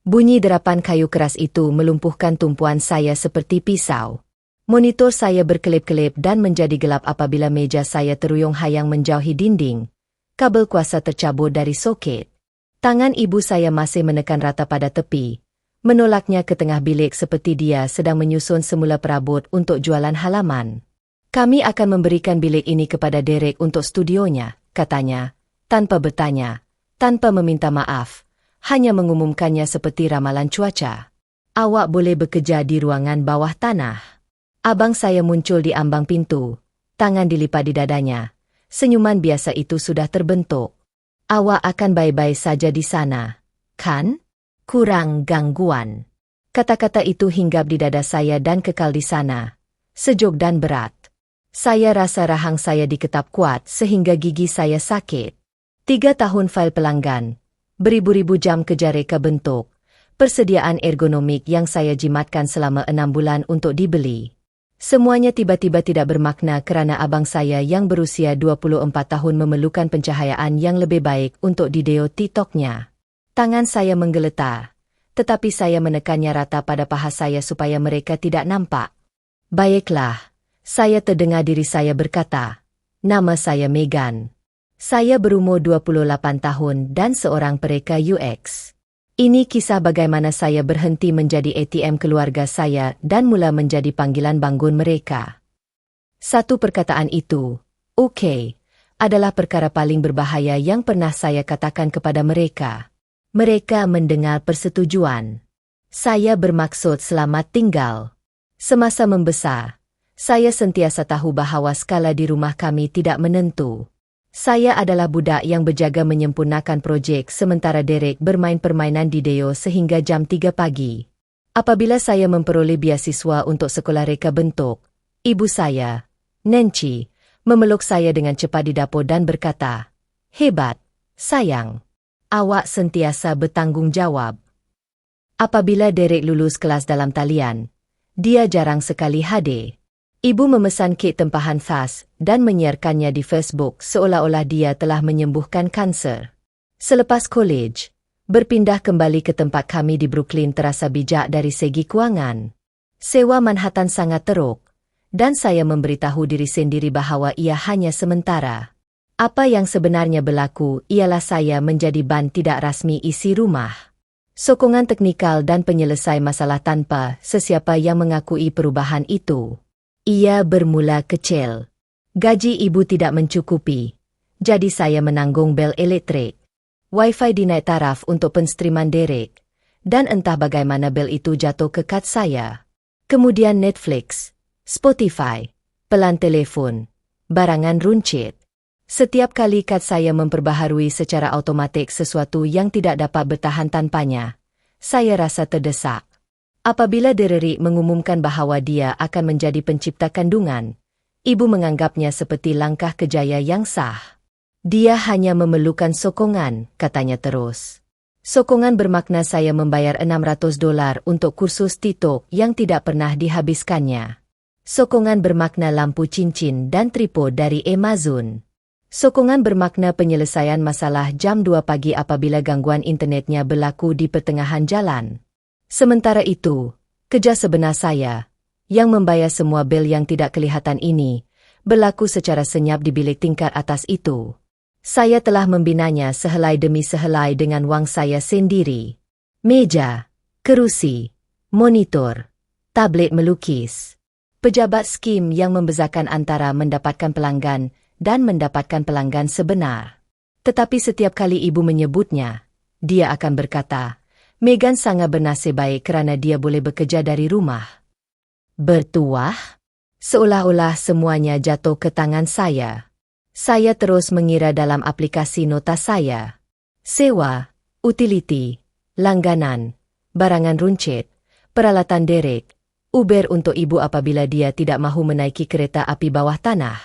Bunyi derapan kayu keras itu melumpuhkan tumpuan saya seperti pisau. Monitor saya berkelip-kelip dan menjadi gelap apabila meja saya teruyung hayang menjauhi dinding. Kabel kuasa tercabut dari soket. Tangan ibu saya masih menekan rata pada tepi, menolaknya ke tengah bilik seperti dia sedang menyusun semula perabot untuk jualan halaman. Kami akan memberikan bilik ini kepada Derek untuk studionya, katanya, tanpa bertanya, tanpa meminta maaf. Hanya mengumumkannya seperti ramalan cuaca. Awak boleh bekerja di ruangan bawah tanah. Abang saya muncul di ambang pintu, tangan dilipat di dadanya. Senyuman biasa itu sudah terbentuk. Awak akan baik-baik saja di sana, kan? Kurang gangguan. Kata-kata itu hinggap di dada saya dan kekal di sana. Sejuk dan berat. Saya rasa rahang saya diketap kuat sehingga gigi saya sakit. 3 tahun file pelanggan. Beribu-ribu jam kerja reka bentuk, persediaan ergonomik yang saya jimatkan selama 6 bulan untuk dibeli. Semuanya tiba-tiba tidak bermakna kerana abang saya yang berusia 24 tahun memerlukan pencahayaan yang lebih baik untuk video TikTok-nya. Tangan saya menggeletar, tetapi saya menekannya rata pada paha saya supaya mereka tidak nampak. Baiklah, saya terdengar diri saya berkata, nama saya Megan. Saya berumur 28 tahun dan seorang pereka UX. Ini kisah bagaimana saya berhenti menjadi ATM keluarga saya dan mula menjadi panggilan bangun mereka. Satu perkataan itu, "Oke," adalah perkara paling berbahaya yang pernah saya katakan kepada mereka. Mereka mendengar persetujuan. Saya bermaksud selamat tinggal. Semasa membesar, saya sentiasa tahu bahawa skala di rumah kami tidak menentu. Saya adalah budak yang berjaga menyempurnakan projek sementara Derek bermain permainan video sehingga jam 3 pagi. Apabila saya memperoleh beasiswa untuk sekolah reka bentuk, ibu saya, Nancy, memeluk saya dengan cepat di dapur dan berkata, "Hebat, sayang. Awak sentiasa bertanggung jawab." Apabila Derek lulus kelas dalam talian, dia jarang sekali hadir. Ibu memesan kek tempahan khas dan menyiarkannya di Facebook seolah-olah dia telah menyembuhkan kanser. Selepas kolej, berpindah kembali ke tempat kami di Brooklyn terasa bijak dari segi kewangan. Sewa Manhattan sangat teruk, dan saya memberitahu diri sendiri bahawa ia hanya sementara. Apa yang sebenarnya berlaku ialah saya menjadi ban tidak rasmi isi rumah. Sokongan teknikal dan penyelesai masalah tanpa sesiapa yang mengakui perubahan itu. Ia bermula kecil. Gaji ibu tidak mencukupi, jadi saya menanggung bel elektrik. Wi-Fi dinaik taraf untuk penstriman Derek, dan entah bagaimana bel itu jatuh ke kad saya. Kemudian Netflix, Spotify, pelan telefon, barangan runcit. Setiap kali kad saya memperbaharui secara automatik sesuatu yang tidak dapat bertahan tanpanya, saya rasa terdesak. Apabila Derek mengumumkan bahawa dia akan menjadi pencipta kandungan, ibu menganggapnya seperti langkah kejaya yang sah. Dia hanya memerlukan sokongan, katanya terus. Sokongan bermakna saya membayar $600 untuk kursus TikTok yang tidak pernah dihabiskannya. Sokongan bermakna lampu cincin dan tripod dari Amazon. Sokongan bermakna penyelesaian masalah jam 2 pagi apabila gangguan internetnya berlaku di pertengahan jalan. Sementara itu, kerja sebenar saya, yang membayar semua bil yang tidak kelihatan ini, berlaku secara senyap di bilik tingkat atas itu. Saya telah membinanya sehelai demi sehelai dengan wang saya sendiri. Meja, kerusi, monitor, tablet melukis. Pejabat skim yang membezakan antara mendapatkan pelanggan dan mendapatkan pelanggan sebenar. Tetapi setiap kali ibu menyebutnya, dia akan berkata, Megan sangat bernasib baik kerana dia boleh bekerja dari rumah. Bertuah? Seolah-olah semuanya jatuh ke tangan saya. Saya terus mengira dalam aplikasi nota saya. Sewa, utility, langganan, barangan runcit, peralatan Derek, Uber untuk ibu apabila dia tidak mahu menaiki kereta api bawah tanah.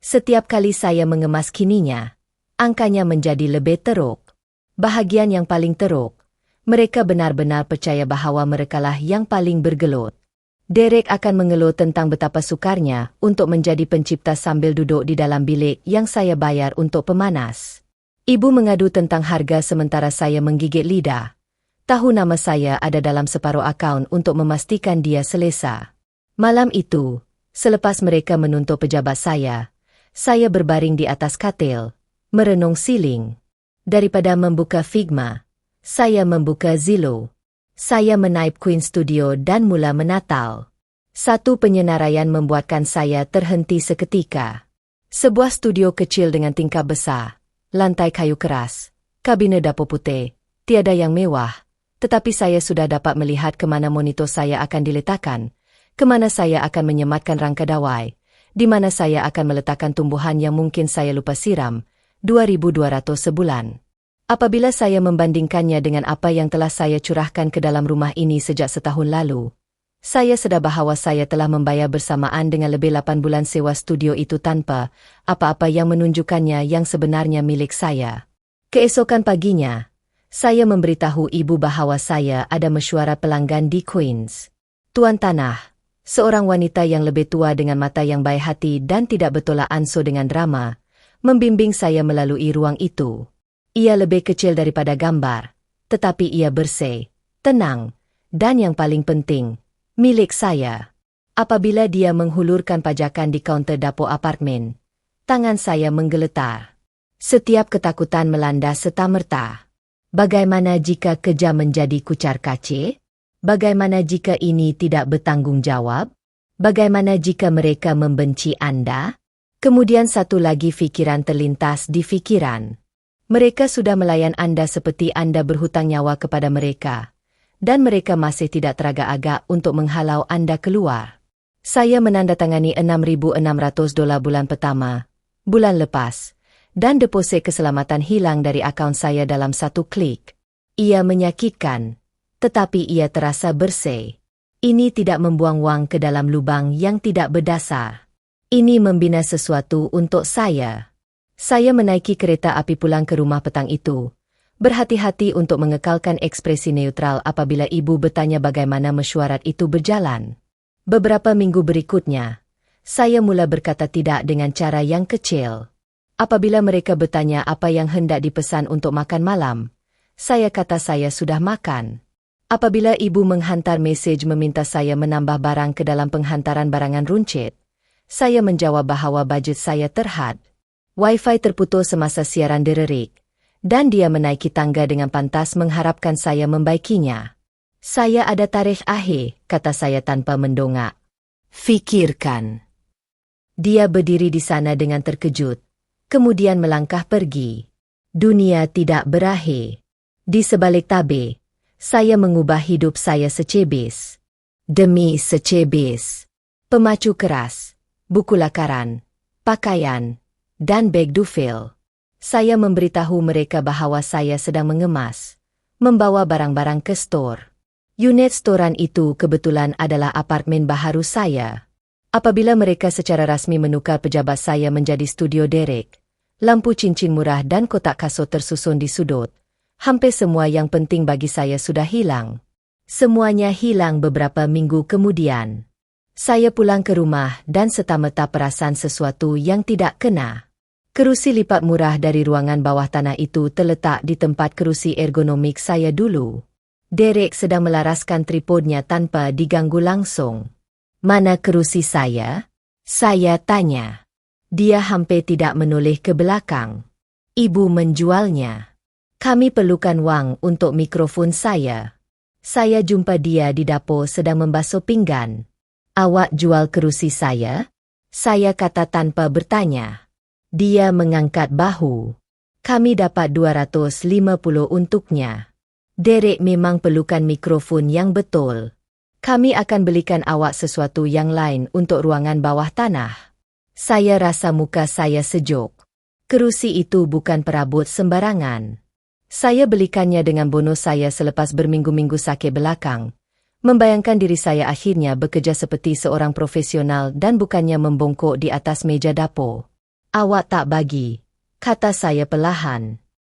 Setiap kali saya mengemaskininya, angkanya menjadi lebih teruk. Bahagian yang paling teruk, mereka benar-benar percaya bahawa merekalah yang paling bergelut. Derek akan mengeluh tentang betapa sukarnya untuk menjadi pencipta sambil duduk di dalam bilik yang saya bayar untuk pemanas. Ibu mengadu tentang harga sementara saya menggigit lidah. Tahu nama saya ada dalam separuh akaun untuk memastikan dia selesa. Malam itu, selepas mereka menuntut pejabat saya berbaring di atas katil, merenung siling. Daripada membuka Figma, saya membuka Zillow. Saya menaip Queen Studio dan mula menatal. Satu penyenaraian membuatkan saya terhenti seketika. Sebuah studio kecil dengan tingkap besar, lantai kayu keras, kabine dapur putih, tiada yang mewah, tetapi saya sudah dapat melihat ke mana monitor saya akan diletakkan, ke mana saya akan menyematkan rangka dawai, di mana saya akan meletakkan tumbuhan yang mungkin saya lupa siram, 2.200 sebulan. Apabila saya membandingkannya dengan apa yang telah saya curahkan ke dalam rumah ini sejak setahun lalu, saya sedar bahawa saya telah membayar bersamaan dengan lebih 8 bulan sewa studio itu tanpa apa-apa yang menunjukkannya yang sebenarnya milik saya. Keesokan paginya, saya memberitahu ibu bahawa saya ada mesyuarat pelanggan di Queens. Tuan Tanah, seorang wanita yang lebih tua dengan mata yang baik hati dan tidak bertolak ansur dengan drama, membimbing saya melalui ruang itu. Ia lebih kecil daripada gambar, tetapi ia bersih, tenang, dan yang paling penting, milik saya. Apabila dia menghulurkan pajakan di kaunter dapur apartemen, tangan saya menggeletar. Setiap ketakutan melanda serta-merta. Bagaimana jika kerja menjadi kucar kacir? Bagaimana jika ini tidak bertanggung jawab? Bagaimana jika mereka membenci Anda? Kemudian satu lagi fikiran terlintas di fikiran. Mereka sudah melayan Anda seperti Anda berhutang nyawa kepada mereka, dan mereka masih tidak teragak-agak untuk menghalau Anda keluar. Saya menandatangani $6.600 bulan pertama, bulan lepas, dan deposit keselamatan hilang dari akaun saya dalam satu klik. Ia menyakitkan, tetapi ia terasa bersih. Ini tidak membuang wang ke dalam lubang yang tidak berdasar. Ini membina sesuatu untuk saya. Saya menaiki kereta api pulang ke rumah petang itu, berhati-hati untuk mengekalkan ekspresi neutral apabila ibu bertanya bagaimana mesyuarat itu berjalan. Beberapa minggu berikutnya, saya mula berkata tidak dengan cara yang kecil. Apabila mereka bertanya apa yang hendak dipesan untuk makan malam, saya kata saya sudah makan. Apabila ibu menghantar mesej meminta saya menambah barang ke dalam penghantaran barangan runcit, saya menjawab bahawa bajet saya terhad. Wi-Fi terputus semasa siaran dererik, dan dia menaiki tangga dengan pantas mengharapkan saya membaikinya. Saya ada tarikh akhir, kata saya tanpa mendongak. Fikirkan. Dia berdiri di sana dengan terkejut, kemudian melangkah pergi. Dunia tidak berakhir. Di sebalik tabir, saya mengubah hidup saya secebis demi secebis. Pemacu keras, buku lakaran, pakaian, dan beg duffel. Saya memberitahu mereka bahawa saya sedang mengemas, membawa barang-barang ke stor. Unit storan itu kebetulan adalah apartemen baharu saya. Apabila mereka secara rasmi menukar pejabat saya menjadi studio Derek, lampu cincin murah dan kotak kasut tersusun di sudut, hampir semua yang penting bagi saya sudah hilang. Semuanya hilang beberapa minggu kemudian. Saya pulang ke rumah dan serta-merta perasan sesuatu yang tidak kena. Kerusi lipat murah dari ruangan bawah tanah itu terletak di tempat kerusi ergonomik saya dulu. Derek sedang melaraskan tripodnya tanpa diganggu langsung. Mana kerusi saya? Saya tanya. Dia hampir tidak menoleh ke belakang. Ibu menjualnya. Kami perlukan wang untuk mikrofon saya. Saya jumpa dia di dapur sedang membasuh pinggan. Awak jual kerusi saya? Saya kata tanpa bertanya. Dia mengangkat bahu. Kami dapat 250 untuknya. Derek memang perlukan mikrofon yang betul. Kami akan belikan awak sesuatu yang lain untuk ruangan bawah tanah. Saya rasa muka saya sejuk. Kerusi itu bukan perabot sembarangan. Saya belikannya dengan bonus saya selepas berminggu-minggu sakit belakang. Membayangkan diri saya akhirnya bekerja seperti seorang profesional dan bukannya membongkok di atas meja dapur. Awak tak bagi, kata saya perlahan.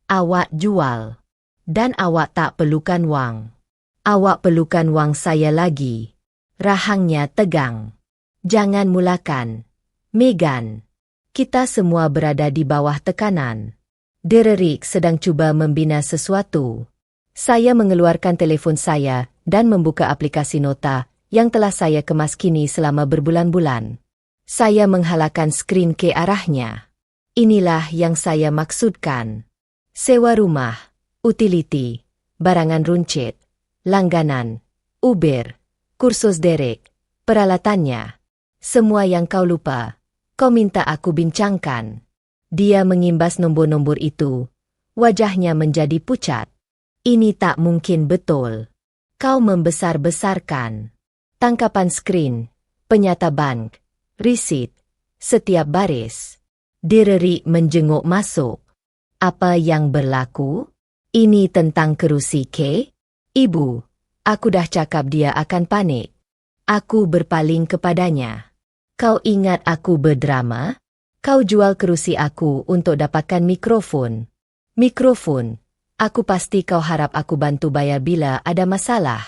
Awak jual. Dan awak tak perlukan wang. Awak perlukan wang saya lagi. Rahangnya tegang. Jangan mulakan. Megan. Kita semua berada di bawah tekanan. Derek sedang cuba membina sesuatu. Saya mengeluarkan telefon saya dan membuka aplikasi nota yang telah saya kemas kini selama berbulan-bulan. Saya menghalakan skrin ke arahnya. Inilah yang saya maksudkan. Sewa rumah, utility, barangan runcit, langganan, Uber, kursus derek, peralatannya. Semua yang kau lupa, kau minta aku bincangkan. Dia mengimbas nombor-nombor itu. Wajahnya menjadi pucat. Ini tak mungkin betul. Kau membesar-besarkan. Tangkapan skrin, penyata bank, risit, setiap baris. Direri menjenguk masuk. Apa yang berlaku? Ini tentang kerusi ke? Ibu, aku dah cakap dia akan panik. Aku berpaling kepadanya. Kau ingat aku berdrama? Kau jual kerusi aku untuk dapatkan mikrofon. Mikrofon. Aku pasti kau harap aku bantu bayar bila ada masalah.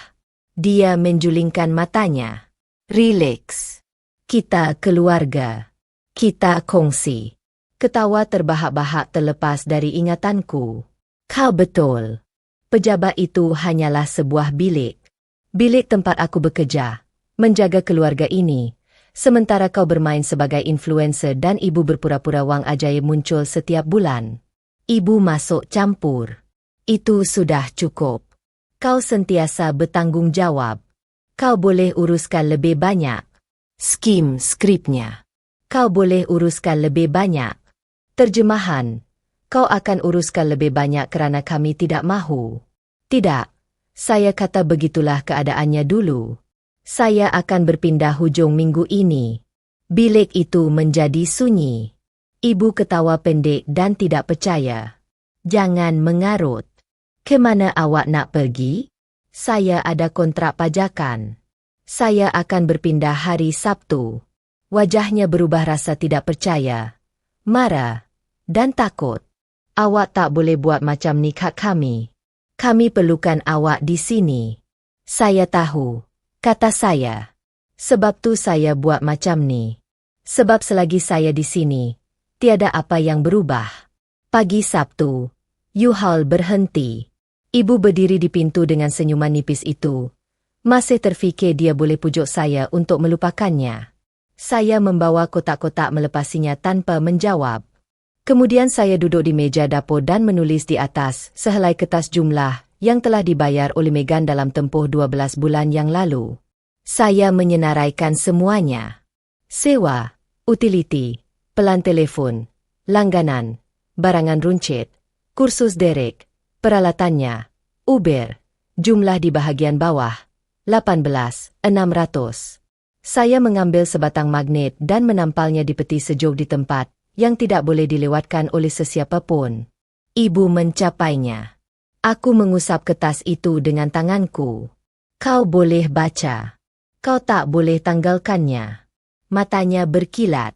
Dia menjulingkan matanya. Relax. Kita keluarga. Kita kongsi. Ketawa terbahak-bahak terlepas dari ingatanku. Kau betul. Pejabat itu hanyalah sebuah bilik. Bilik tempat aku bekerja. Menjaga keluarga ini. Sementara kau bermain sebagai influencer dan ibu berpura-pura wang ajaib muncul setiap bulan. Ibu masuk campur. Itu sudah cukup. Kau sentiasa bertanggung jawab. Kau boleh uruskan lebih banyak. Skim skripnya. Kau boleh uruskan lebih banyak. Terjemahan. Kau akan uruskan lebih banyak kerana kami tidak mahu. Tidak. Saya kata begitulah keadaannya dulu. Saya akan berpindah hujung minggu ini. Bilik itu menjadi sunyi. Ibu ketawa pendek dan tidak percaya. Jangan mengarut. Kemana awak nak pergi? Saya ada kontrak pajakan. Saya akan berpindah hari Sabtu. Wajahnya berubah rasa tidak percaya, marah, dan takut. Awak tak boleh buat macam ni kat kami. Kami perlukan awak di sini. Saya tahu. Kata saya. Sebab tu saya buat macam ni. Sebab selagi saya di sini, tiada apa yang berubah. Pagi Sabtu, U-Haul berhenti. Ibu berdiri di pintu dengan senyuman nipis itu. Masih terfikir dia boleh pujuk saya untuk melupakannya. Saya membawa kotak-kotak melepasinya tanpa menjawab. Kemudian saya duduk di meja dapur dan menulis di atas sehelai kertas jumlah yang telah dibayar oleh Megan dalam tempoh 12 bulan yang lalu. Saya menyenaraikan semuanya. Sewa, utility, pelan telefon, langganan, barangan runcit, kursus derek, peralatannya, Uber, jumlah di bahagian bawah, 18,600. Saya mengambil sebatang magnet dan menampalnya di peti sejuk di tempat yang tidak boleh dilewatkan oleh sesiapa pun. Ibu mencapainya. Aku mengusap kertas itu dengan tanganku. Kau boleh baca. Kau tak boleh tanggalkannya. Matanya berkilat.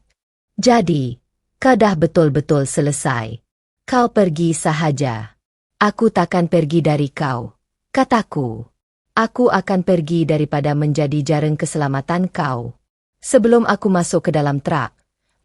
Jadi, kau dah betul-betul selesai. Kau pergi sahaja. Aku takkan pergi dari kau. Kataku. Aku akan pergi daripada menjadi jaring keselamatan kau. Sebelum aku masuk ke dalam truk,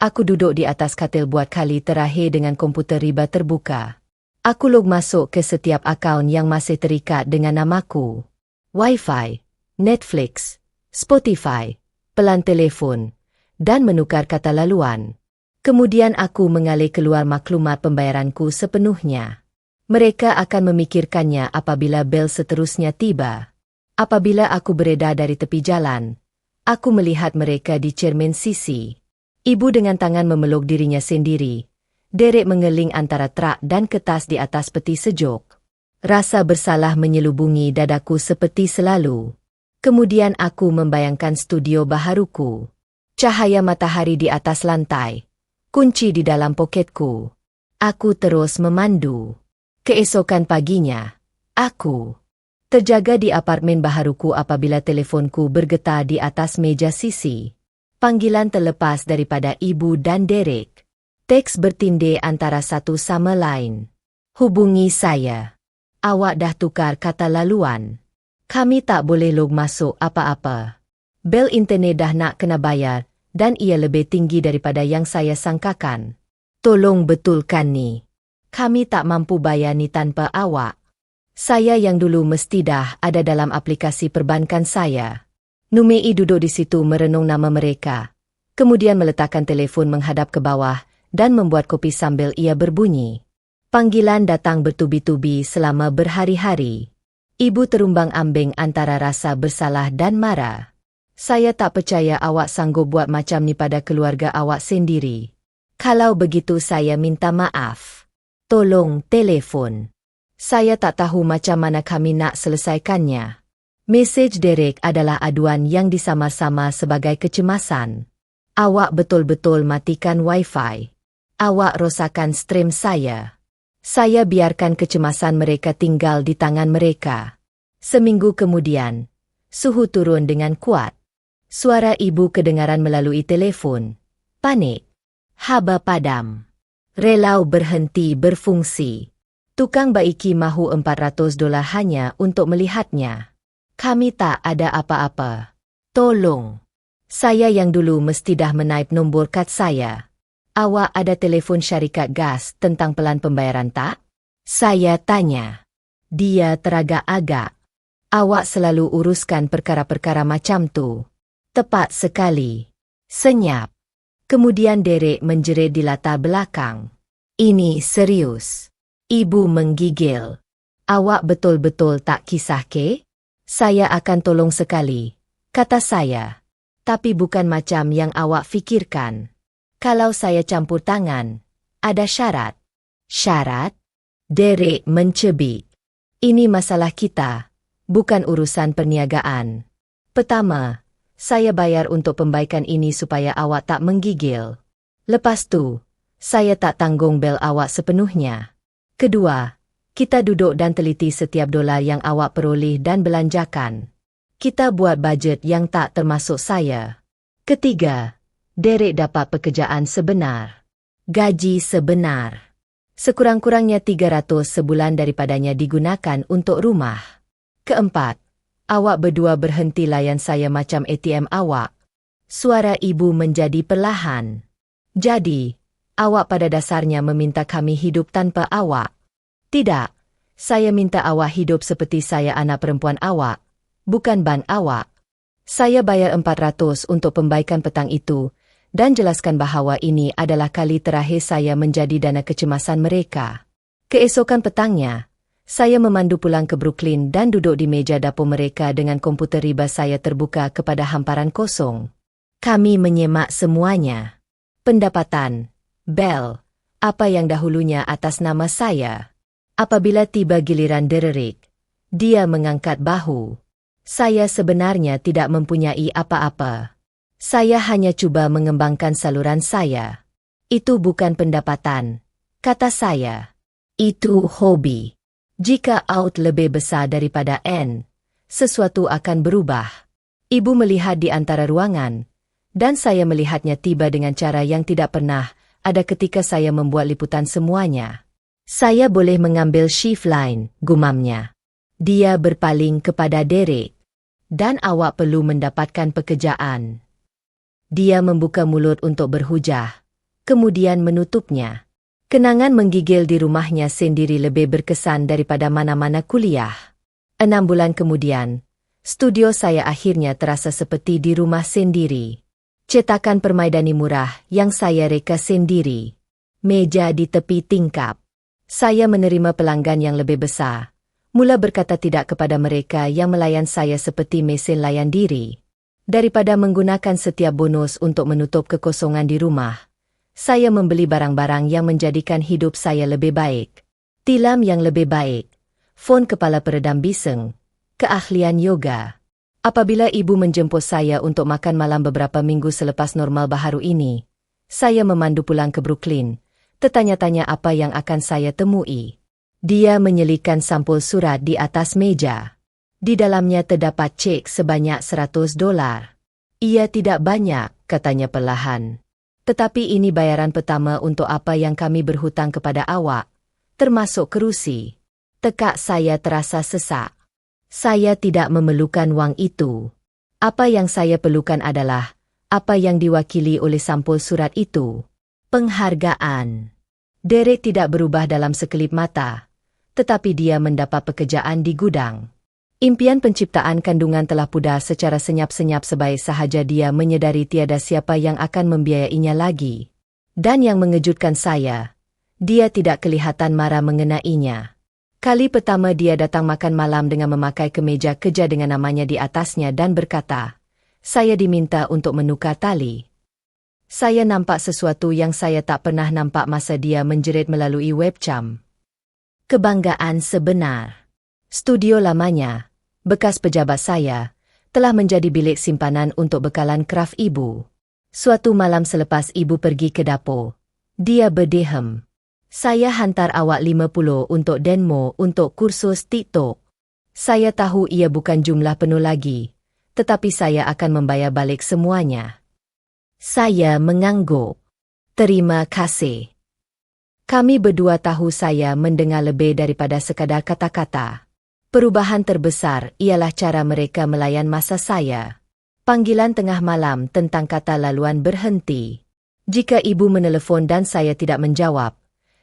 aku duduk di atas katil buat kali terakhir dengan komputer riba terbuka. Aku log masuk ke setiap akaun yang masih terikat dengan namaku. Wi-Fi, Netflix, Spotify, pelan telefon, dan menukar kata laluan. Kemudian aku mengalih keluar maklumat pembayaranku sepenuhnya. Mereka akan memikirkannya apabila bel seterusnya tiba. Apabila aku beredar dari tepi jalan, aku melihat mereka di cermin sisi. Ibu dengan tangan memeluk dirinya sendiri. Derek mengeling antara truk dan kertas di atas peti sejuk. Rasa bersalah menyelubungi dadaku seperti selalu. Kemudian aku membayangkan studio baharuku. Cahaya matahari di atas lantai. Kunci di dalam poketku. Aku terus memandu. Keesokan paginya, aku terjaga di apartemen baharuku apabila telefonku bergetar di atas meja sisi. Panggilan terlepas daripada ibu dan Derek. Teks bertindih antara satu sama lain. Hubungi saya. Awak dah tukar kata laluan. Kami tak boleh log masuk apa-apa. Bel internet dah nak kena bayar dan ia lebih tinggi daripada yang saya sangkakan. Tolong betulkan ni. Kami tak mampu bayar ni tanpa awak. Saya yang dulu mesti dah ada dalam aplikasi perbankan saya. Numei duduk di situ merenung nama mereka. Kemudian meletakkan telefon menghadap ke bawah dan membuat kopi sambil ia berbunyi. Panggilan datang bertubi-tubi selama berhari-hari. Ibu terumbang-ambing antara rasa bersalah dan marah. Saya tak percaya awak sanggup buat macam ni pada keluarga awak sendiri. Kalau begitu saya minta maaf. Tolong telefon. Saya tak tahu macam mana kami nak selesaikannya. Mesej Derek adalah aduan yang disamar-samar sebagai kecemasan. Awak betul-betul matikan Wi-Fi. Awak rosakan stream saya. Saya biarkan kecemasan mereka tinggal di tangan mereka. Seminggu kemudian, suhu turun dengan kuat. Suara ibu kedengaran melalui telefon. Panik. Haba padam. Relau berhenti berfungsi. Tukang baiki mahu $400 hanya untuk melihatnya. Kami tak ada apa-apa. Tolong. Saya yang dulu mesti dah menaip nombor kad saya. Awak ada telefon syarikat gas tentang pelan pembayaran tak? Saya tanya. Dia teragak-agak. Awak selalu uruskan perkara-perkara macam tu. Tepat sekali. Senyap. Kemudian Derek menjerit di latar belakang. Ini serius. Ibu menggigil. Awak betul-betul tak kisah ke? Saya akan tolong sekali, kata saya. Tapi bukan macam yang awak fikirkan. Kalau saya campur tangan, ada syarat. Syarat? Derek mencebik. Ini masalah kita, bukan urusan perniagaan. Pertama, saya bayar untuk pembaikan ini supaya awak tak menggigil. Lepas tu, saya tak tanggung bel awak sepenuhnya. Kedua, kita duduk dan teliti setiap dolar yang awak peroleh dan belanjakan. Kita buat bajet yang tak termasuk saya. Ketiga, Derek dapat pekerjaan sebenar. Gaji sebenar. Sekurang-kurangnya 300 sebulan daripadanya digunakan untuk rumah. Keempat, awak berdua berhenti layan saya macam ATM awak. Suara ibu menjadi perlahan. Jadi, awak pada dasarnya meminta kami hidup tanpa awak. Tidak, saya minta awak hidup seperti saya anak perempuan awak, bukan ban awak. Saya bayar 400 untuk pembaikan petang itu, dan jelaskan bahawa ini adalah kali terakhir saya menjadi dana kecemasan mereka. Keesokan petangnya, saya memandu pulang ke Brooklyn dan duduk di meja dapur mereka dengan komputer riba saya terbuka kepada hamparan kosong. Kami menyemak semuanya. Pendapatan, bel, apa yang dahulunya atas nama saya. Apabila tiba giliran Derek, dia mengangkat bahu. Saya sebenarnya tidak mempunyai apa-apa. Saya hanya cuba mengembangkan saluran saya. Itu bukan pendapatan, kata saya. Itu hobi. Jika out lebih besar daripada N, sesuatu akan berubah. Ibu melihat di antara ruangan, dan saya melihatnya tiba dengan cara yang tidak pernah ada ketika saya membuat liputan semuanya. Saya boleh mengambil shift lain, gumamnya. Dia berpaling kepada Derek. Dan awak perlu mendapatkan pekerjaan. Dia membuka mulut untuk berhujah, kemudian menutupnya. Kenangan menggigil di rumahnya sendiri lebih berkesan daripada mana-mana kuliah. 6 bulan kemudian, studio saya akhirnya terasa seperti di rumah sendiri. Cetakan permaidani murah yang saya reka sendiri. Meja di tepi tingkap. Saya menerima pelanggan yang lebih besar. Mula berkata tidak kepada mereka yang melayan saya seperti mesin layan diri. Daripada menggunakan setiap bonus untuk menutup kekosongan di rumah, saya membeli barang-barang yang menjadikan hidup saya lebih baik. Tilam yang lebih baik, fon kepala peredam bising, keahlian yoga. Apabila ibu menjemput saya untuk makan malam beberapa minggu selepas normal baharu ini, saya memandu pulang ke Brooklyn, tertanya-tanya apa yang akan saya temui. Dia menyelipkan sampul surat di atas meja. Di dalamnya terdapat cek sebanyak $100. Ia tidak banyak, katanya perlahan. Tetapi ini bayaran pertama untuk apa yang kami berhutang kepada awak, termasuk kerusi. Tekak saya terasa sesak. Saya tidak memerlukan wang itu. Apa yang saya perlukan adalah apa yang diwakili oleh sampul surat itu. Penghargaan. Derek tidak berubah dalam sekelip mata. tetapi dia mendapat pekerjaan di gudang. Impian penciptaan kandungan telah pudar secara senyap-senyap sebaik sahaja dia menyedari tiada siapa yang akan membiayainya lagi. Dan yang mengejutkan saya, dia tidak kelihatan marah mengenainya. Kali pertama dia datang makan malam dengan memakai kemeja kerja dengan namanya di atasnya dan berkata, "Saya diminta untuk menukar tali." Saya nampak sesuatu yang saya tak pernah nampak masa dia menjerit melalui webcam. Kebanggaan sebenar. Studio lamanya, bekas pejabat saya, telah menjadi bilik simpanan untuk bekalan kraf ibu. Suatu malam selepas ibu pergi ke dapur, dia berdehem. "Saya hantar awak 50 untuk demo untuk kursus TikTok. Saya tahu ia bukan jumlah penuh lagi, tetapi saya akan membayar balik semuanya." Saya mengangguk. "Terima kasih." Kami berdua tahu saya mendengar lebih daripada sekadar kata-kata. Perubahan terbesar ialah cara mereka melayan masa saya. Panggilan tengah malam tentang kata laluan berhenti. Jika ibu menelefon dan saya tidak menjawab,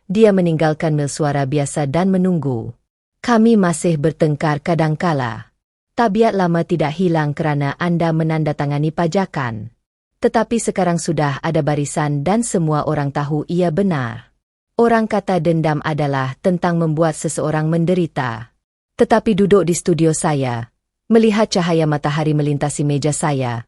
dia meninggalkan mil suara biasa dan menunggu. Kami masih bertengkar kadangkala. Tabiat lama tidak hilang kerana Anda menandatangani pajakan. Tetapi sekarang sudah ada barisan dan semua orang tahu ia benar. Orang kata dendam adalah tentang membuat seseorang menderita. Tetapi duduk di studio saya, melihat cahaya matahari melintasi meja saya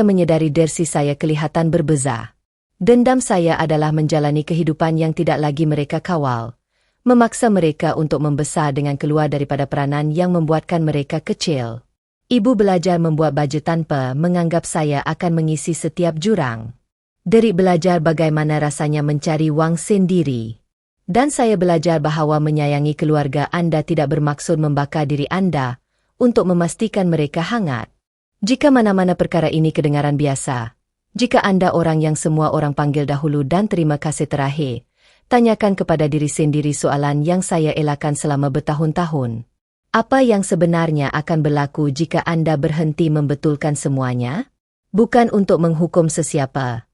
menyedari dersi saya kelihatan berbeza. Dendam saya adalah menjalani kehidupan yang tidak lagi mereka kawal, memaksa mereka untuk membesar dengan keluar daripada peranan yang membuatkan mereka kecil. Ibu belajar membuat baju tanpa menganggap saya akan mengisi setiap jurang. Derik belajar bagaimana rasanya mencari wang sendiri. Dan saya belajar bahawa menyayangi keluarga Anda tidak bermaksud membakar diri Anda untuk memastikan mereka hangat. Jika mana-mana perkara ini kedengaran biasa, jika Anda orang yang semua orang panggil dahulu dan terima kasih terakhir, tanyakan kepada diri sendiri soalan yang saya elakkan selama bertahun-tahun. Apa yang sebenarnya akan berlaku jika Anda berhenti membetulkan semuanya? Bukan untuk menghukum sesiapa,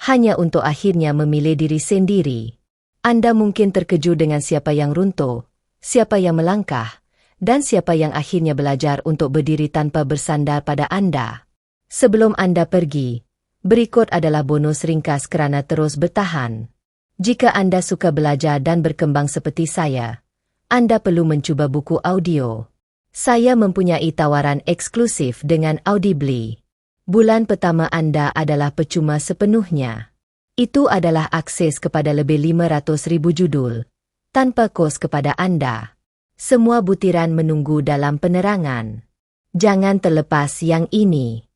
hanya untuk akhirnya memilih diri sendiri. Anda mungkin terkejut dengan siapa yang runtuh, siapa yang melangkah, dan siapa yang akhirnya belajar untuk berdiri tanpa bersandar pada Anda. Sebelum Anda pergi, berikut adalah bonus ringkas kerana terus bertahan. Jika Anda suka belajar dan berkembang seperti saya, Anda perlu mencuba buku audio. Saya mempunyai tawaran eksklusif dengan Audibly. Bulan pertama Anda adalah percuma sepenuhnya. Itu adalah akses kepada lebih 500,000 judul, tanpa kos kepada Anda. Semua butiran menunggu dalam penerangan. Jangan terlepas yang ini.